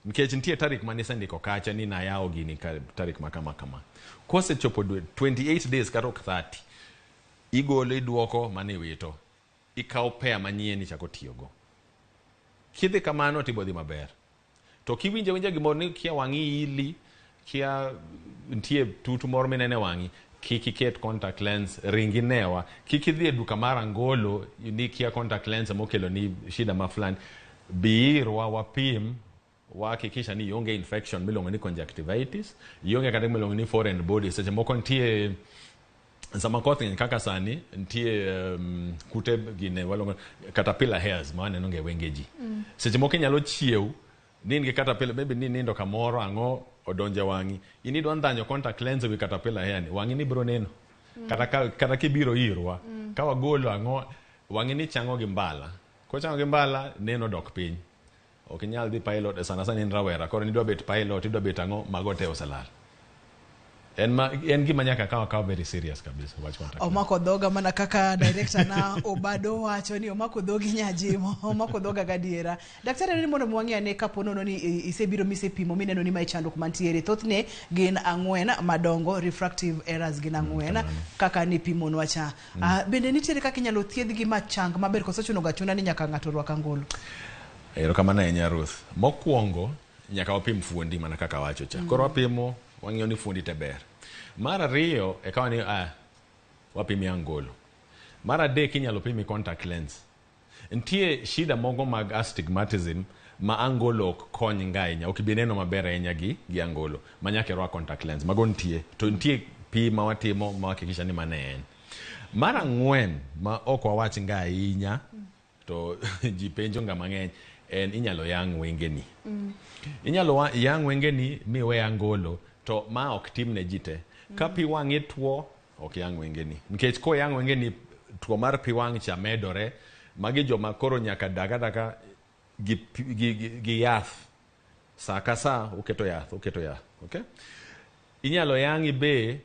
Nikech nitie tarik mane sendiko kacha ni nayawo gini tarik makama. Kosechopo dwe 28 days kata 30. Igolo iduoko mane wito. Ikawo pair manyien ichako tiyogo. Kidhi kamano tibodhi maber. To kiwinja gimoro ni kia wang'i ili, kia nitie tutu moro minene wang'i, kik iket contact lens ringi newa. Kik idhi e duka mar angolo ni kia contact lens mokelo ni shida mafulani. Biirwa wapim wahakikisha ni ionge infection miluongo ni conjunctivitis, ionge kata miluongo ni foreign body. Seche moko nitie sama koth ng'eny kaka sani nitie kute gine walongo caterpillar hairs ma waneno nge wengeji. Seche moko inyalo chiew nin gi caterpillar maybe ni nindo kamoro ang'o odonje wang'i. Inidwa ndhanyo contact lens wi caterpillar hair ni wang'i ni biro neno. Kata kibiro irwa ka wagolo ang'o wang'i ni chango gi mbala. Kochango gi mbala neno dok piny. Ok inyal dhi pilot sana in rawera. Koro nidwa bet pilot, idwa bet ang'o mago te oselal. En gima nyaka kawa very serious kabisa watch contact. Omako dhoga mana kaka director na Obado wacho ni omako dhogi nyajimo, omako dhoga gadiera. Daktari ni mondo mwang'e ne kapo nono ni isebiro misepimo mineno ni mai chandruok mantiere. Thothne gin ang'wen madongo, refractive errors gin ang'wen kaka ni pimo nwacha. Bende nitiere kaka inyalo thiedhgi machang maber koso chuno gachuna ni nyaka ng'ato rwak angolo. Erokamano ahinya Ruth. Mokwongo nyaka wapim fuondi mana kaka wacho cha. Koro wapimo wang'iyo ni fuondi te ber. Mar ariyo ekawa ni wapimi angolo. Mar adek inyalo pimi contact lens. Nitie shida mogo mag astigmatism ma angolo ok kony ngainya, ok bineno maber ahinya gi angolo. Manyaka rwa contact lens. Mago nitie. To nitie pi ma watimo ma hakikisha ni mane en. Mar ang'wen ma ok wawach ngainya to ji penjo nga mang'eny en inyalo yang wengeni. Inyalo yang wengeni miwe angolo to ma ok timne jite. Ka pi wang'i tuo ok yang wengeni. Nikech ko yang wengeni tuo mar pi wang' cha medore, magi joma koro nyaka daga gi yath. Sa ka sa uketo yath. Okay? Inyalo yangi be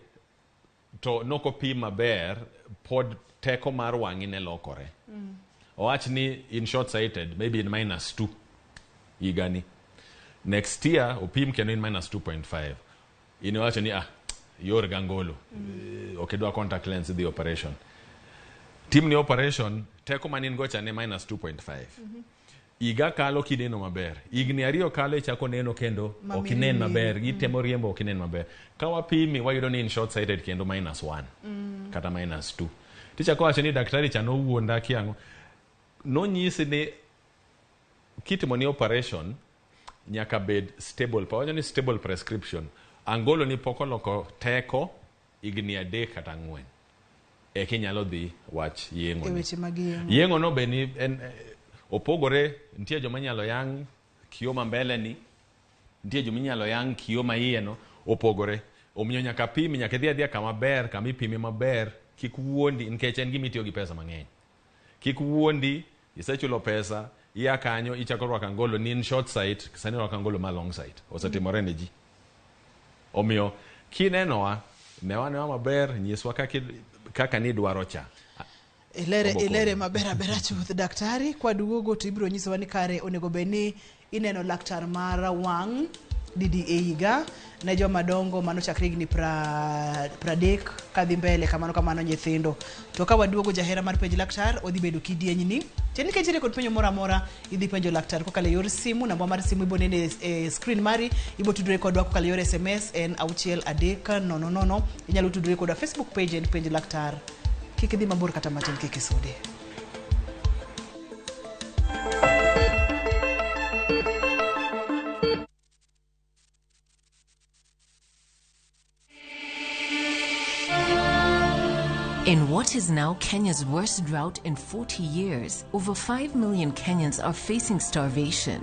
to noko pi maber pod teko mar wang'i ne lokore. Owach ni in short sighted maybe in -2 igani. Next year upim keno in -2.5. Inowacho ni yor gangolo. Okidwa contact lens the operation. Team ni operation teko manin gocha ne -2.5. Iga kalo kineno maber. Igni ariyo kalo ichako neno kendo okinen maber. Gitemo riembo okinen maber. Ka wapimi wayudo ni in short sighted kendo -1 kata -2. Tichako wacho ni daktari cha no wuonda kiango. No nyisi ni kitimo ni operation nyaka bed stable. Pawacho ni stable prescription. Angolo ni pokoloko teko igni 3 kata 4. Eki nyalo dhi wach yengo ni. Yengo no be ni opogore. Nitie joma nyalo yang kio mambele ni. Nitie joma nyalo yang kio maiye no. Opogore. Omiyo nyaka pimi nyaka dhia kama ber, kama ipimi maber. Kik wuondi nikech en gima itiyo gi pesa mang'eny. Kik wuondi isechulo pesa iya kanyo ichako rwako angolo ni in short sight sani rwako angolo ma long sight osetimore ne ji. Omiyo kinenowa newa maber nyiswa kaka ni dwaro cha. Ilere maber chuth daktari kwa duogo to ibiro nyisowa ni kare onego be ni ineno laktar mar wang' didi e higa ne joma dongo mano chakre higni 30 kadhi mbele kamano nyithindo. To ka waduogo jahera mar penj laktar odhi bedo kidienyni cheni ke chire kod penjo moro amora idhi penjo laktar kokalo yor simu. Namba mar simu ibo nene e screen mari, ibo tudore kodwa kokalo yor SMS en 6300. Inyalo tudore kodwa Facebook page en penj laktar. Kik idhi mabor kata matin, kik isudi. In what is now Kenya's worst drought in 40 years, over 5 million Kenyans are facing starvation.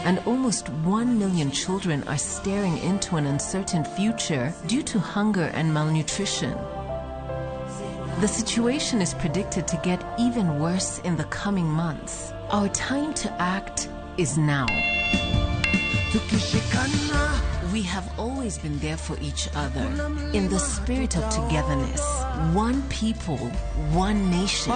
And almost 1 million children are staring into an uncertain future due to hunger and malnutrition. The situation is predicted to get even worse in the coming months. Our time to act is now. We have always been there for each other in the spirit of togetherness. One people, one nation.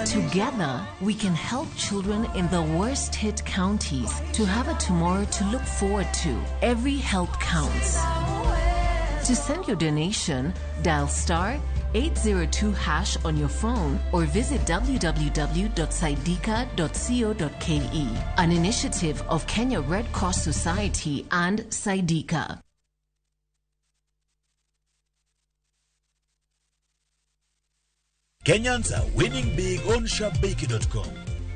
Together, we can help children in the worst hit counties to have a tomorrow to look forward to. Every help counts. To send your donation, dial *802# on your phone or visit www.saidika.co.ke, an initiative of Kenya Red Cross Society and Saidika. Kenyans are winning big on shopbaki.com.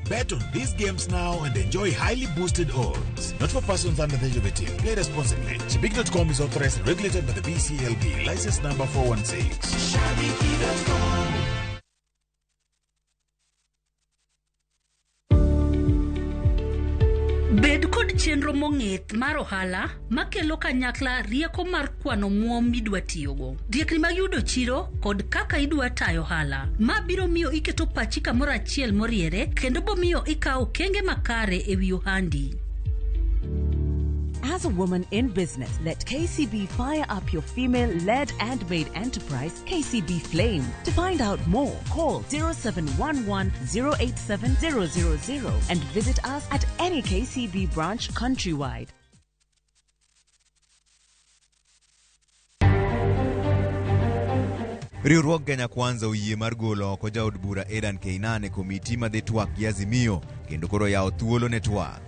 Bet on these games now and enjoy highly boosted odds. Not for persons under the age of 18. Play responsibly. Shopbaki.com is authorized and regulated by the BCLB. License number 416. Shopbaki.com. Bed kod chenro mong'ith mar ohala makelo kanyakla rieko mar kwano muom midwa tiyogo, diekni mag yudo chiro kod kaka idwa tayo ohala. Ma biro miyo iketo pachi kamoro achiel moriere kendo bomiyo ikawo kenge makare e wi ohandi. As a woman in business, let KCB fire up your female-led and made enterprise, KCB Flame. To find out more, call 0711-087-000 and visit us at any KCB branch countrywide. Riwruok Kenya Kwanza oyie mar golo oko jaod bura Edan Keinane komiti ma dhi twak gi Azimio kendo koro yawo thuolo ne twak.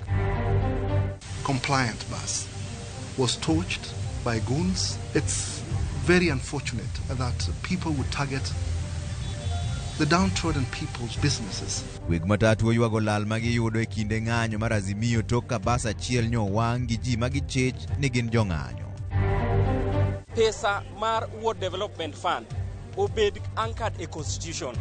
Compliant bus was torched by goons. It's very unfortunate that people would target the downtrodden people's businesses. Weg matatu oywago lal magiyudo e kinde ng'anyo mar Azimio tok ka bas achiel nyo wang' gi ji magichich ni gin jong'anyo. Pesa mar World Development Fund obed anchored e constitution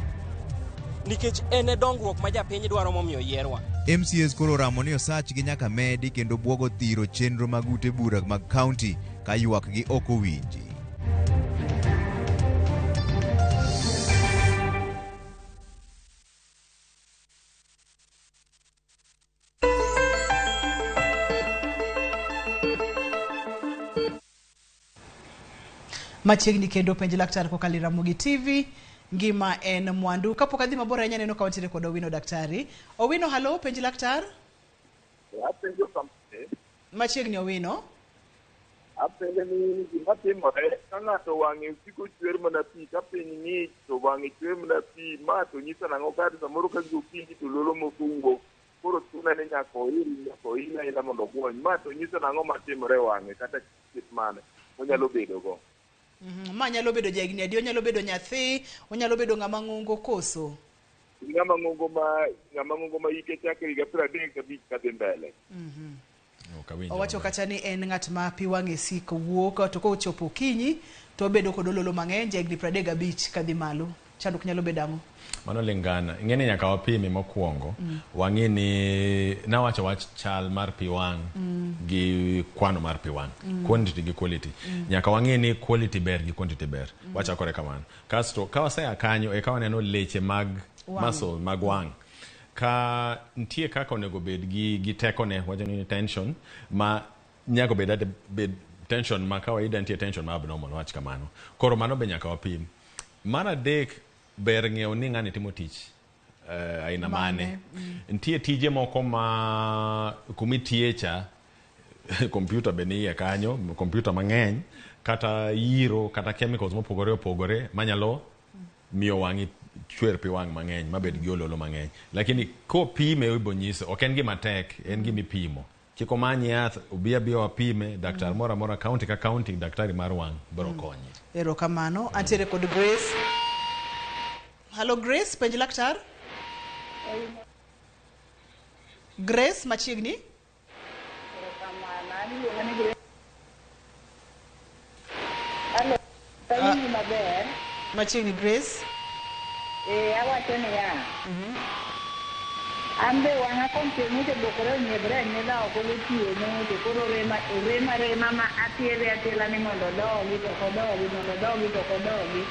nikech ene dongruok ma japiny dwaro momiyo yierwa. MCAs koro ramo ni osach gi nyaka medi kendo bwogo thiro chenro mag ute bura mag county ka ywak gi ok owinji. Machiegni kendo penj laktar kokalo Ramogi TV. Ngima en mwandu. Kapok adhi mabor ahinya neno ka wantiere kod Owino daktari. Owino, halo, penj laktar. Apenjo kampe. Machiegni Owino. Apenjo ni gima timore ka ng'ato wang'e osiko chwer mana pi ka piny ng'ich to wang'e chwer mana pi ma to nyiso nang'o kata samoro ka gokinyi to lolo mofungo koro tuna ni nyaka oil aila mondo ogwony ma to nyiso nang'o matimore wang'e kata kit mane onyalo bedo go. Ma nyalo bedo jahigni adi? Onyalo bedo nyathi, onyalo bedo ng'ama ng'ongo koso? Ng'ama ng'ongo ma hike chakre higa 35 kadhi mbele. Owacho kata ni en ng'at ma pi wang'e siko wuok to kochopo okinyi to obedo kod ololo mang'eny jahigni 35 kadhi malo. Chanduk nyalo bedo ang'o? Mano lingana. Ing'eni nyaka wapimi mokwongo. Wang'e ni nawacho wach chal mar pi wang' gi kwano mar pi wang'. Quantity gi quality. Nyaka wang'e ni quality ber gi quantity ber. Wachakore kamano. Kasto ka wasea kanyo e ka waneno leche mag muscle mag wang'. Ka ntie kaka onego bed gi teko ne wacho ni tension ma nyaka bed tension ma kawaida ntie tension ma abnormal wach kamano. Koro mano be nyaka wapim. Mar adek ber ng'eyo ni ng'ani timo tich aina mane. Nitie tije moko ma kumitie cha kompyuta benie kanyo, kompyuta mang'eny kata yiro kata chemicals mopogore opogore manyalo miyo wangi chwer pi wang mang'eny mabed gi ololo mang'eny. Lakini ko pime ibo nyiso ok en gima tek, en gima ipimo. Kiko manyi yath ubia bio wapime daktari mora mora county ka county daktari mar wang bro konyi. Erokamano. Antiere kod Grace. Hello Grace, penj laktar. Grace machiegni. Hello. Tani maber. Machiegni Grace. Awacho ni ya. Ambe wana konte mute bokoro nyebre nyela okolo tiyo no to koro rema ma atela ni mondo dogi to kodogi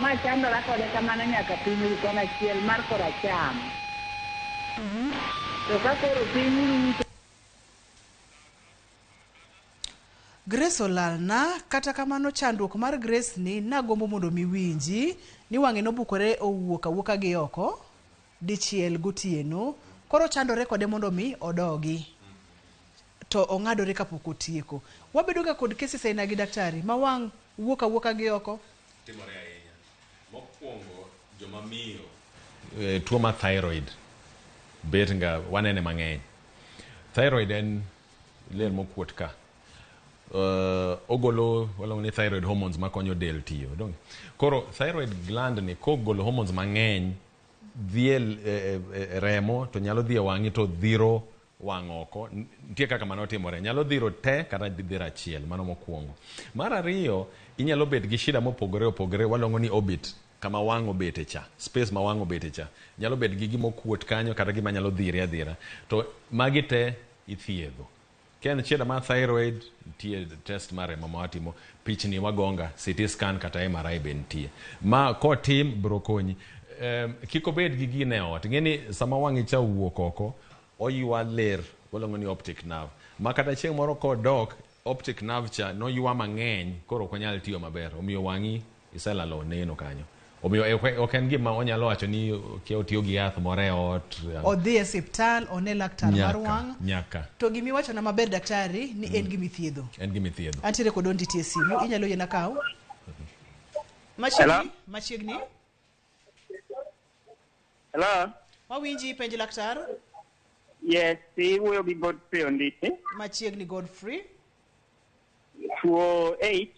ma chando la kode kamano nyaka piny kona chiel mar kora cham. To ka koro piny Grace olalna kata kamano chandruok mar Grace ni nagombo mondo miwinji ni wang'e nobukore owuoka gi oko dichiel gotieno koro chandore kode mondo mi odogi to ong'adore kapok otieko. Wabedo ga kod cases aina gi daktari ma wang' wuoka gi oko timore ahinya. Mokwongo joma miyo tuo ma thyroid bet nga wanene mang'eny. Thyroid en ler mokuot ka. Ogolo walang ni thyroid hormones makonyo del tiyo. Koro thyroid gland ni kogolo hormones mang'eny dhiel remo to nyalo dhie wang'i to dhiro wang' oko. Nitie kaka mano timore. Nyalo dhiro te kata dhiro achiel. Mano mokwongo. Mar ariyo inyalo bet gi shida mopogore opogore walongo ni orbit kama wang' obete cha. Space ma wang' obete cha. Nyalo bet gi gimo kuot kanyo kata gima nyalo dhire adhira. To magi te ithiedho. Ken shida ma thyroid tie test mare mama watimo pichni wagonga CT scan kata MRI bentie. Ma kotim brokonyi. Kiko bed gi gine ot. Ngeni sama wangi cha wuok oko oyua ler walongo ni optic nerve. Ma kata chieng' moro kodok optic nerve cha no yua mang'eny koro konyal tiyo maber. Omiyo wangi iselalo neno kanyo. Omiyo ok en gima onyalo wacho ni kio tiyo gi yath more ot. Odhi e osiptal one laktar mar wang'. Nyaka. To gimi wacho na maber daktari ni en gimi thiedho. En gimi thiedho. Antiere kod onditi e simu inyalo yena kaw. Machiegni. Hello. Wawinji penj laktar? Yes, wuoyo gi Godfrey onditi. Machiegni Godfrey. Tuo 8,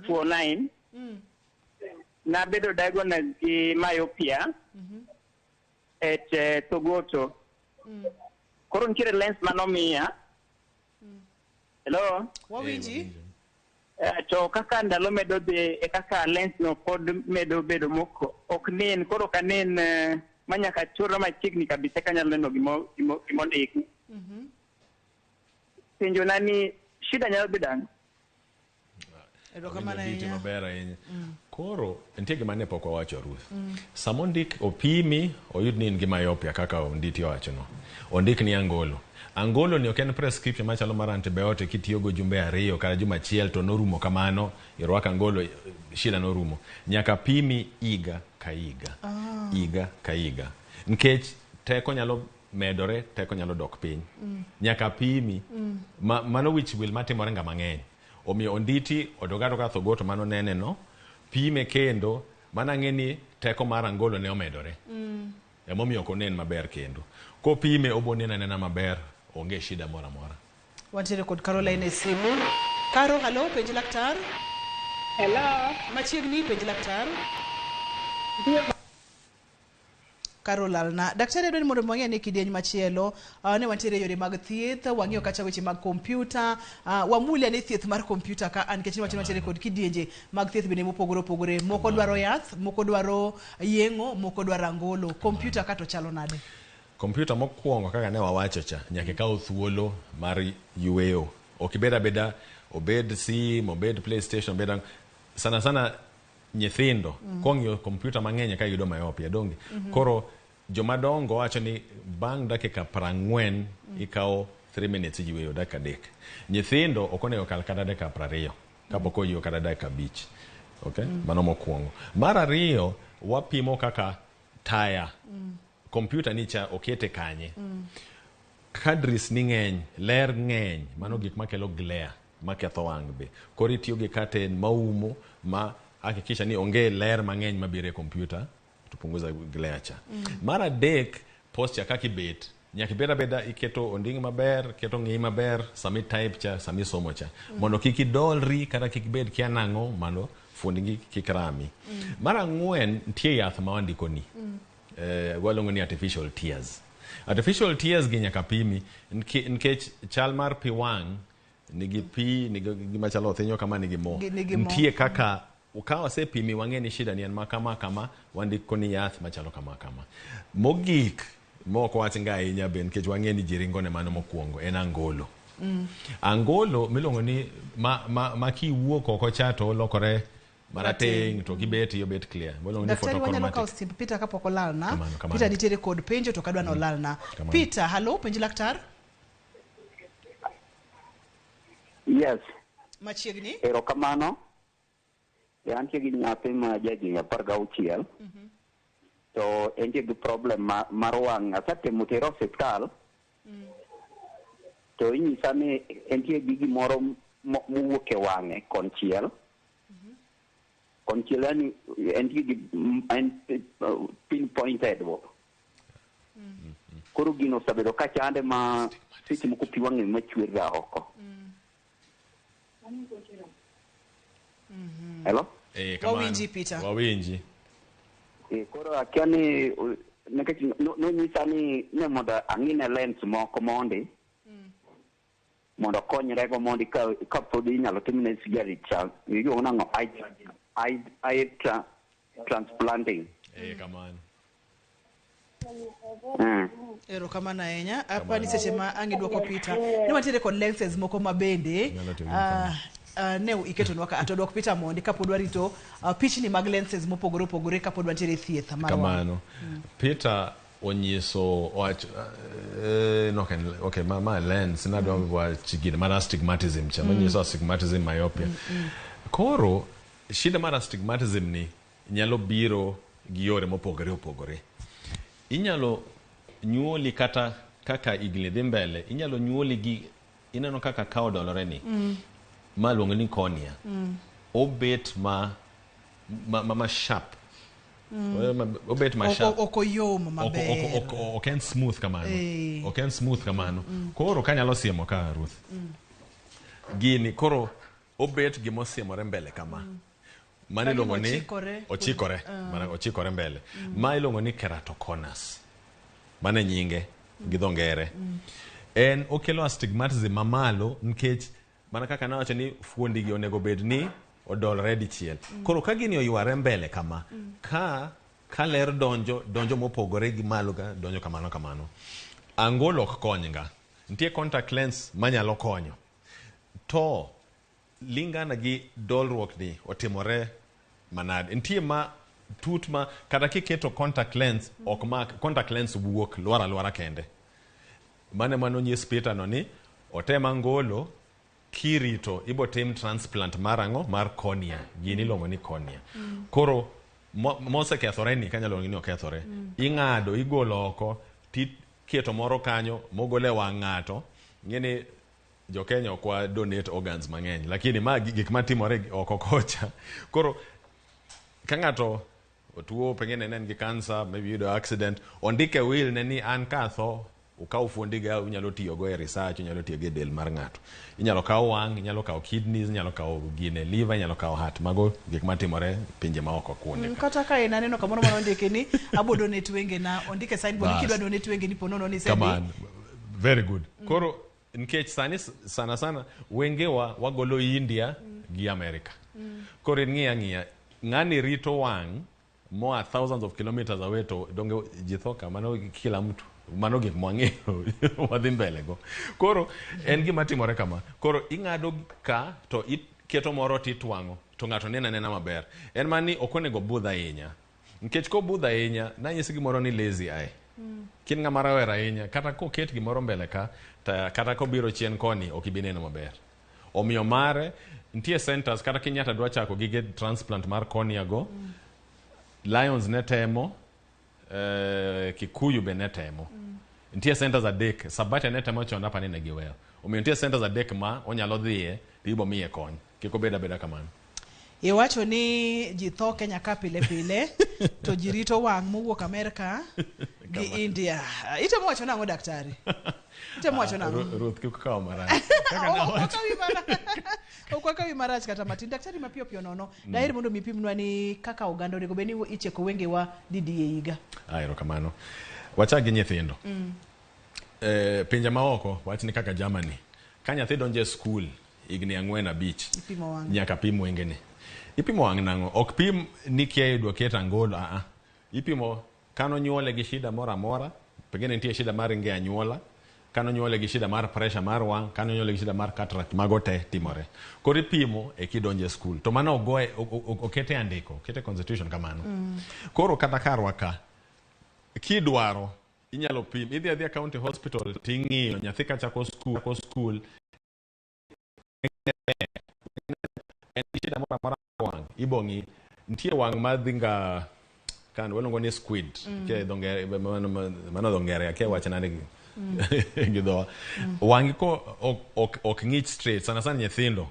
tuo 9. Nabedo diagnosed gi myopia at Togoto. Koro nitiere lens manomiya. Hello? Wawinji? To kaka ndalo medo dhi kaka lens no pod medo bedo moko ok nen koro kanen manyaka choro machiegni kabisa kanyalo neno gimondiki. Penjo nani shida nyalo bedang? Koro nitie gima ne pok wawacho Ruth. Samo ndik opimi oyud ni in gi myopia kaka onditi wacho no. Ondik ni angolo. Angolo ni ok en prescription machalo mar antibiotic kitiyogo jumbe 2 kata juma achiel to norumo kamano irwako angolo shida norumo. Nyaka pimi iga ka iga. Iga ka iga. Nkech teko nyalo medore, teko nyalo dok piny. Nyaka pimi. Mano which will matimore nga mang'eny. Omiyo onditi odogado ka Thogoto mano nene no. Pime kendo mana ng'eni teko mar angolo ne omedore. Emomiyo konen maber kendo. Ko pime obonena nena maber onge shida mora mora. Wantiere kod Caroline e simu. Caro, hello, penj laktar. Hello. Machiegni penj laktar. Carol na daktari dwani mondo mwang'e ni kidieny machielo ne wantiere yore mag thieth wang'eyo kata weche mag kompyuta wamulia ni thieth mar kompyuta ka an kechini wachino wantiere kod kidienje mag thieth bende mopogore opogore moko dwaro yath moko dwaro yeng'o moko dwaro angolo kompyuta ka to chalo nade? Kompyuta mokwongo kaka ne wawacho cha nyaka kaw thuolo mar yueyo ok ibed abeda obed sim obed PlayStation obed sana nyithindo kong'yo kompyuta mang'eny ka yudo myopia donge koro jomadongo wacho ni bang' dakika 40 ikaw 3 minutes yueyo dakika 3 nyithindo ok onego kal kata dakika 20 kapok oyueyo kata dakika 5 okay mano mokwongo mar ariyo wapimo kaka taya computer ni cha okete kanye kadris ni ng'eny ler ng'eny mano gik makelo glare maketho wang' be koro itiyo gi curtain maumo ma hakikisha ni onge ler mang'eny mabiro e computer tupunguza glare cha mar adek posture kaka ibet nyaka ibed abeda iketo onding maber keto ng'i maber sami type cha sami somo cha mondo kik idolri kata kik ibed kia nang'o mondo fundi kik rami mar ang'wen nitie yath ma wandiko ni waluongo ni artificial tears gi nyaka pimi nikech chal mar pi wang' nigi pi nigi gima chalo thinyo kama nigi mo nitie kaka ukawa wasepimi wang'e ni shida ni en kama wandiko ni yath machalo kama mogik moko wachinga ahinya be nikech wang'e ni jiringo ne mano mokwongo en angolo angolo miluongo ni ma kiwuok oko cha to lokore marateng to gibet yo bet clear miluongo ni photochromatic Peter kapok olalna Peter nitiere kod penjo to kadwa nolalna Peter hello penji laktar Yes. Machiegni? Erokamano. Antie gi nyathi ma jagi 16. To entie gi problem mar wang' asetemo tero hospital. To inyisa ni entie gi gimoro mowuok e wang'e konchiel. Konchiel yani entie gi pinpointed bo. Koro gino sabedo ka chande ma seche moko pi wang'e machwer ga oko. Hello? Wawinji Peter. Wawinji. Koro akia ni no nyisa ni ne mondo ang'ine lens moko mondi mondo konyre go mondi ka pod inyalo timne surgery cha iluongo nang'o eye transplanting. Kamano. Erokamano ahinya apani seche ma ang' idwoko Peter ni wantiere kod lenses moko mabende ne iketonwa ka atodwok Peter mondi kapod warito pichni mag lenses mopogore opogore kapod wantiere thieth mar kamano Peter onyiso ma lens nadwa wachigine mar astigmatism cha manyiso astigmatism myopia koro shida mar astigmatism ni nyalo biro gi yore mopogore opogore inyalo nyuoli kata kaka igni dhi mbele inyalo nyuoli gi ineno kaka kao dolore ni ma luongo ni cornea obet ma sharp obet ma sharp okoyom maber oken smooth kamano koro kanyalo siemo ka Ruth gini koro obet gimosiemore mbele kama mane luongo ni ochikore mbele ma iluongo ni keratoconus mane nyinge gi dho ngere en okelo astigmatism mamalo nikech mana kaka nawacho ni fuondi gi onego bed ni odolore dichiel koro ka gini oyware mbele kama ka ler donjo mopogore gi malo ga donjo kamano angolo ok konyga nitie contact lens manyalo konyo to lingana gi dolruok ni otimore manade nitie ma tut ma kata kiketo contact lens ok mak contact lens wuok lwara kende mano nyis Peter no ni otema ngolo kirito ibotim transplant mar cornea gini luongo ni cornea koro mosekethore ni kanyalo ng'ini okethore ing'ado igolo oko tiketo moro kanyo mogole wang' ng'ato ng'eni jo Kenya kwa donate organs mang'eny lakini ma gik matimore oko kocha koro ka ng'ato otuo pengine en gi cancer maybe yudo accident ondike will ne ni an katho ukaw fuondi ga unyalo tiyo go e research unyalo tiyo gi del mar ng'ato inyalo kaw wang' inyalo kaw kidneys inyalo kaw gine liver inyalo kaw heart mago gik matimore pinje ma oko kuonde kata ka ina neno kamoro ma ondike ni abo donate wenge na ondike signboard kidwa donate wenge ni ponono ni sendi very good koro nikech sana wenge wagolo India gi America koro ng'iya ng'ani rito wang' more thousands of kilometers away to donge jithoka mano kila mtu mano gik mwang'eyo wadhi mbele go koro en gima timore kama koro ing'ado ka to iketo moro titwang'o to ng'ato nena maber en mani ok onego budh ahinya nikech kobudh ahinya nanyisi gimoro ni lazy eye kin ng'ama rawera ahinya kata koket gimoro mbele ka kata kobiro chien koni ok ibi neno maber omiyo mare nitie centers kata kinyata dwa chako gige transplant mar cornea go Lions ne temo Kikuyu be netemo. Nitie centers adek, Sabatia netemo chonda pa nene giweyo. Omiyo nitie centers adek ma onyalo dhiye, tibo miye kony. Kiko beda kamano. Iwacho ni ji tho Kenya ka pile pile to jirito wang' mowuok Amerika gi India. Itemo wacho nang'o daktari? Itemo wacho nang'o? Ruth kiko kawo marach. Okwakawi marach kata matin. Daktari mapiyo piyo nono. Daher mondo mipimnwa ni kaka oganda onego bed ni icheko wengewa didi e higa. Erokamano. Wachak gi nyithindo. Pinje maoko wach ni kaka Germany. Ka nyathi donjo e skul higni 4-5 nyaka pim wengene. Ipimo wang' nang'o? Ok pim ni kia yudo ket angolo. Ipimo kano nyuole gi shida mora mora. Pengine nitie shida mar nge anyuola. Kano nyuole gi shida mar pressure mar wang'. Kano nyuole gi shida mar cataract. Mago te timore. Koro ipimo e kidonjo e skul. To mano okete andiko. Okete constitution kamano. Koro kata karwa ka. Kidwaro inyalo pim. Idhi adhia county hospital ting'iyo nyathi ka chako skul. En shida mora wang' ibongi nitie wang' madhinga kan walongo ni squid ke dongere mano dongere ke wachana ni gido wangi ko ok ngich straight sana nyithindo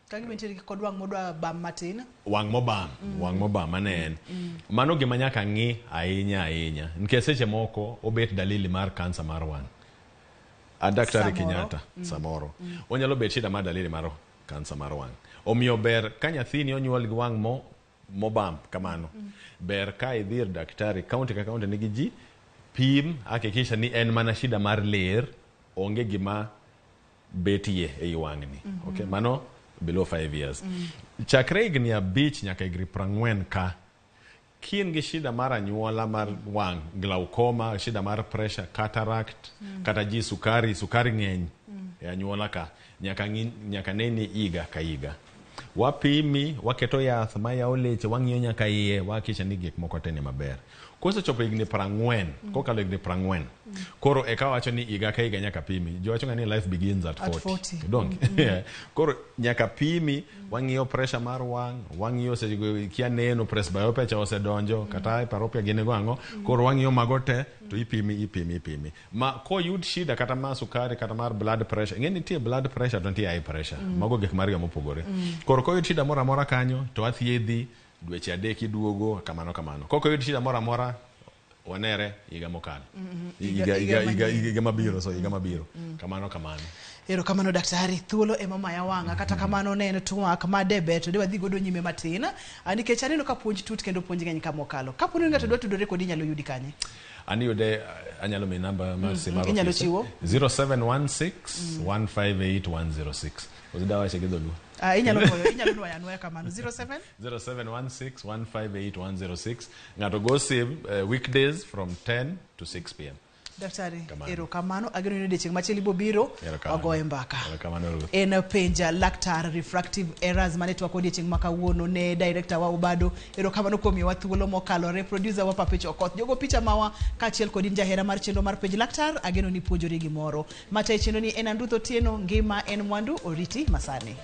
Kagi mentiri kod wang' modwa bam matin. Wang' mobam manen. Mano gima nyaka ng'i ahinya. Nikech seche moko obet dalili mar kansa mar wang'. Daktari Kenyatta samoro. Onyalo bet shida mar dalili mar kansa mar wang'. Omiyo ber ka nyathini onyuol gi wang' mobam kamano. Ber ka idhir daktari kaunti ka kaunti nigi ji pim hakikisha ni en mana shida mar ler onge gima betie e wang'ni. Okay, mano below 5 years. Chakre higni 5 nyaka higni 40 ka kin gi shida mar anyuola mar wang', glaucoma, shida mar pressure, cataract, kata ji sukari ng'eny e anyuola ka nyaka neni iga ka iga. Wapimi, waketo yath mayawo leche, wang'iyo nyaka iye, wakisha ni gik moko te ni maber. Kosechopo higni 40, kokalo higni 40, koro eka wacho ni iga ka iga nyaka pimi. Jo wacho ni life begins at 40. Donge? Koro nyaka pimi, wang'iyo pressure mar wang', wang'iyo se kia neno presbyopia cha osedonjo, kata hyperopia gine gwango, koro wang'iyo mago te, to ipimi. Ma ko yud shida kata mar sukari, kata mar blood pressure. Ng'eni nitie blood pressure to nitie high pressure. Mago gik mariyo mopogore. Koro ko yud shida mora mora kanyo, to athiedhi dweche adek iduogo kamano. Koko yud shida mora mora wanere higa mokalo. Higa mabiro. Kamano. Erokamano daktari, thuolo ema maya wang'a kata kamano ne en twak ma debe to dewa dhi godo nyime matin. Nikech aneno ka puonj tut kendo puonj ng'eny ka mokalo. Kapo ni ng'ato dwa tudore kodi nyalo yudi kanye? Aniyude anyalo mi namba mar simaro. Inyalo chiwo 0716 158 106. Ozidawa shegidolu. Inyalo nuwa yanwaya kamano 0716 158 106. Ngato go save weekdays from 10 to 6 p.m. Daktari, erokamano ageno ni dechieng' machielo bobiro ogoye mbaka. Erokamano. En penja laktar refractive errors mane twako dechieng' makawuono ne director wa Obado. Erokamano kuom miwa thuolo mokalore, producer wa Papicho Okoth. Jogo picha mawa kachiel kod jahera mar chenro mar penj laktar ageno ni puonjori gimoro. Mata chenro ni en Andutho Tieno, ngima en mwandu, oriti masani.